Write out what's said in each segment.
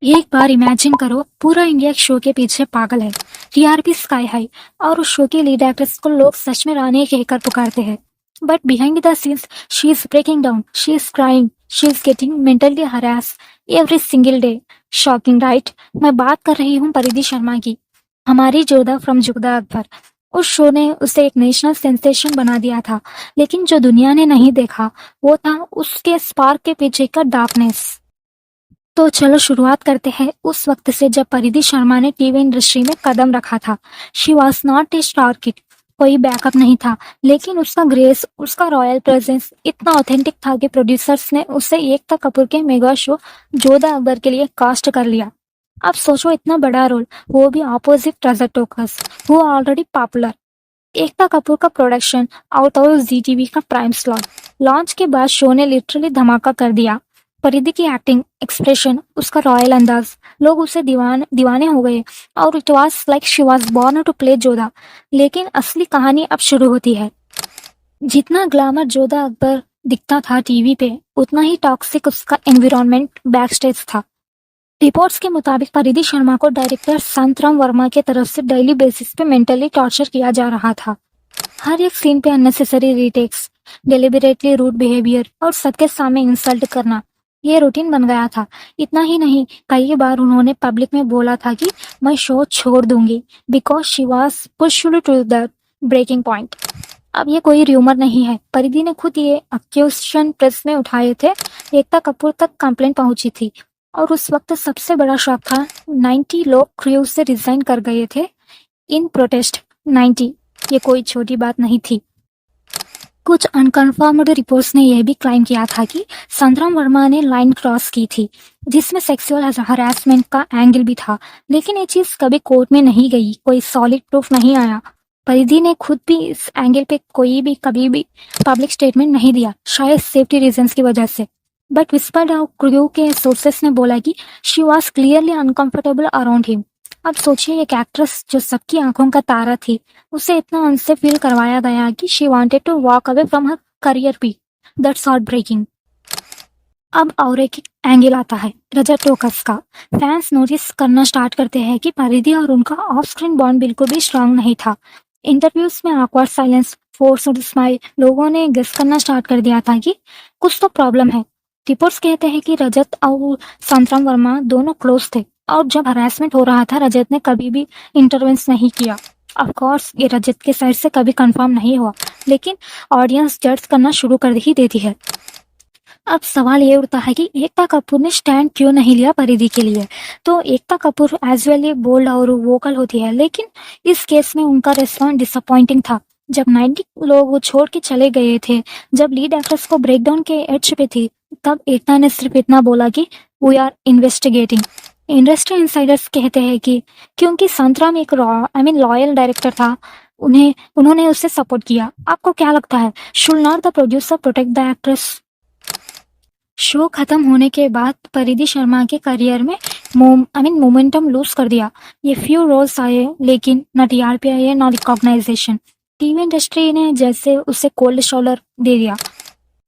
एक बार इमेजिन करो, पूरा इंडिया एक शो के पीछे पागल है। टीआरपी स्काई हाई, और उस शो की लीड एक्ट्रेस को लोग सच में रानी कहकर पुकारते हैं। But behind the scenes she is breaking down, she is crying, she is getting mentally harass every single day. Shocking right? मैं बात कर रही हूँ परिधि शर्मा की, हमारी जोधा फ्रॉम जोधा अकबर। उस शो ने उसे एक नेशनल सेंसेशन बना दिया था, लेकिन जो दुनिया ने नहीं देखा वो था उसके स्पार्क के पीछे का डार्कनेस। तो चलो शुरुआत करते हैं उस वक्त से जब परिधि शर्मा ने टीवी इंडस्ट्री में कदम रखा था। She was not a star kid, कोई बैकअप नहीं था, लेकिन उसका ग्रेस, उसका रॉयल प्रेजेंस इतना ऑथेंटिक था कि प्रोड्यूसर्स ने उसे एकता कपूर के मेगा शो जोधा अकबर के लिए कास्ट कर लिया। अब सोचो, इतना बड़ा रोल, वो भी ऑपोजिट रजत टोकस, वो ऑलरेडी पॉपुलर। एकता कपूर का production, out of Zee TV का प्राइम स्लॉट। लॉन्च के बाद शो ने लिटरली धमाका कर दिया। परिधि की एक्टिंग, एक्सप्रेशन, उसका रॉयल अंदाज, लोग उसे दीवाने हो गए, और it was like she was born to play Jodha. लेकिन असली कहानी अब शुरू होती है। जितना ग्लैमर जोधा अकबर दिखता था टीवी पे, उतना ही टॉक्सिक उसका एनवायरनमेंट बैक स्टेज था। रिपोर्ट्स के मुताबिक परिधि शर्मा को डायरेक्टर संतराम वर्मा के तरफ से डेली बेसिस पे मेंटली टॉर्चर किया जा रहा था। हर एक सीन पे unnecessary retakes, deliberately rude behaviour और सबके सामने इंसल्ट करना, ये रूटीन बन गया था। इतना ही नहीं, कई बार उन्होंने पब्लिक में बोला था कि मैं शो छोड़ दूंगी because she was pushed to the breaking point. अब ये कोई र्यूमर नहीं है, परिधि ने खुद ये अक्यूजेशन प्रेस में उठाए थे। एकता कपूर तक कंप्लेंट पहुंची थी, और उस वक्त सबसे बड़ा शॉक था, 90 लोग क्रू से रिजाइन कर गए थे इन प्रोटेस्ट। 90, ये कोई छोटी बात नहीं थी। कुछ अनकन्फर्म्ड रिपोर्ट्स ने यह भी क्लाइम किया था कि संतराम वर्मा ने लाइन क्रॉस की थी, जिसमें सेक्सुअल हरासमेंट का एंगल भी था। लेकिन ये चीज कभी कोर्ट में नहीं गई, कोई सॉलिड प्रूफ नहीं आया। परिधि ने खुद भी इस एंगल पे कोई भी कभी भी पब्लिक स्टेटमेंट नहीं दिया, शायद सेफ्टी रीजंस की वजह से। बट विस्पर्ड क्रू के सोर्सेस ने बोला कि she was clearly uncomfortable around him. अब सोचिए, एक एक्ट्रेस जो सबकी आंखों का तारा थी, उसे इतना अनसेफ फील करवाया गया कि she wanted to walk away from her career भी। That's heart breaking. अब और एक एंगल आता है रजत टोकस का। फैंस नोटिस करना स्टार्ट करते हैं कि परिधि और उनका ऑफ स्क्रीन बॉन्ड बिल्कुल भी स्ट्रांग नहीं था। इंटरव्यूज में ऑकवर्ड साइलेंस, फोर्स्ड स्माइल, लोगों ने गेस करना स्टार्ट कर दिया था कि कुछ तो प्रॉब्लम है। रिपोर्ट्स कहते हैं कि रजत और संतराम वर्मा दोनों क्लोज थे, और जब हरासमेंट हो रहा था रजत ने कभी भी इंटरवेंस नहीं किया। ऑफ कोर्स ये रजत के साइड से कभी कंफर्म नहीं हुआ, लेकिन ऑडियंस जज करना शुरू कर ही देती है। अब सवाल ये उठता है कि एकता कपूर ने स्टैंड क्यों नहीं लिया परिधि के लिए। तो Ekta Kapoor as well bold और वोकल होती है, लेकिन इस केस में उनका रिस्पॉन्स डिसअपॉइंटिंग था। जब 90 लोग वो छोड़ के चले गए थे, जब लीड एक्ट्रेस को ब्रेकडाउन के एज पे थी, तब एकता ने सिर्फ इतना बोला कि we are investigating. Industry insiders कहते हैं कि क्योंकि संतराम एक लॉयल डायरेक्टर था, उन्होंने उससे सपोर्ट किया। आपको क्या लगता है, should not the producer protect the actress? Show खत्म होने के बाद परिधि शर्मा के करियर में मोमेंटम लूज कर दिया। ये फ्यू रोल्स आए, लेकिन न टीआरपी आए न रिकॉग्नाइजेशन। टीवी इंडस्ट्री ने जैसे उसे कोल्ड शोल्डर दे दिया।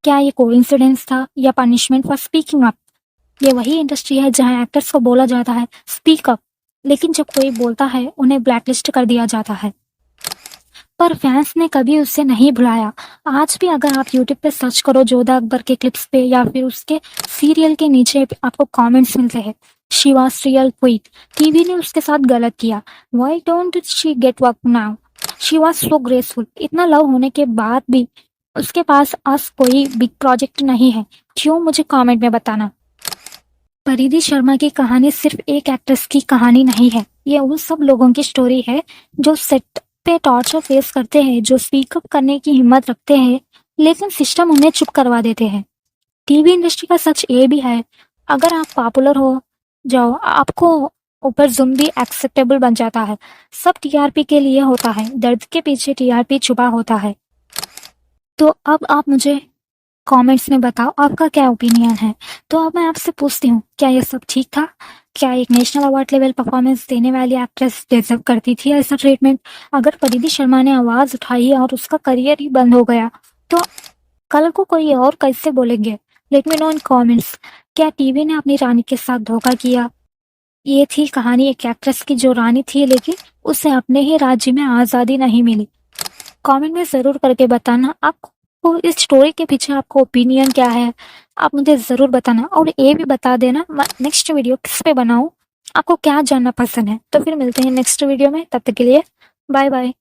क्या ये कोइंसिडेंस था या पनिशमेंट फॉर स्पीकिंग अप? ये वही इंडस्ट्री है जहां एक्टर्स को बोला जाता है स्पीक अप, लेकिन जब कोई बोलता है उन्हें ब्लैकलिस्ट कर दिया जाता है। पर फैंस ने कभी उसे नहीं भुलाया। आज भी अगर आप यूट्यूब पे सर्च करो जोधा अकबर के क्लिप्स पे या फिर उसके सीरियल के नीचे आपको कमेंट्स मिलते हैं, she was real quite, TV ने उसके साथ गलत किया, why don't she get work now, she was so graceful. इतना लव होने के बाद भी उसके पास आज कोई बिग प्रोजेक्ट नहीं है, क्यों? मुझे कमेंट में बताना। परिधि शर्मा की कहानी सिर्फ एक एक्ट्रेस की कहानी नहीं है, ये उन सब लोगों की स्टोरी है जो सेट पे टॉर्चर फेस करते हैं, जो स्पीकअप करने की हिम्मत रखते हैं, लेकिन सिस्टम उन्हें चुप करवा देते हैं। टीवी इंडस्ट्री का सच ये भी है, अगर आप पॉपुलर हो जाओ, आपको ऊपर जुम भी एक्सेप्टेबल बन जाता है। सब टीआरपी के लिए होता है, दर्द के पीछे टीआरपी छुपा होता है। तो अब आप मुझे कमेंट्स में बताओ आपका क्या ओपिनियन है। तो अब मैं आपसे पूछती हूँ, क्या ये सब ठीक था? क्या एक नेशनल अवार्ड लेवल परफॉर्मेंस देने वाली एक्ट्रेस डिजर्व करती थी ऐसा ट्रीटमेंट? अगर परिधि शर्मा ने आवाज उठाई और उसका करियर ही बंद हो गया, तो कल को कोई और कैसे बोलेंगे? लेट मी नो इन कमेंट्स। क्या टीवी ने अपनी रानी के साथ धोखा किया? ये थी कहानी एक एक्ट्रेस की जो रानी थी, लेकिन उसे अपने ही राज्य में आज़ादी नहीं मिली। कमेंट में ज़रूर करके बताना आपको इस स्टोरी के पीछे आपका ओपिनियन क्या है, आप मुझे ज़रूर बताना और ये भी बता देना मैं नेक्स्ट वीडियो किस पे बनाऊँ, आपको क्या जानना पसंद है। तो फिर मिलते हैं नेक्स्ट वीडियो में, तब तक के लिए बाय बाय।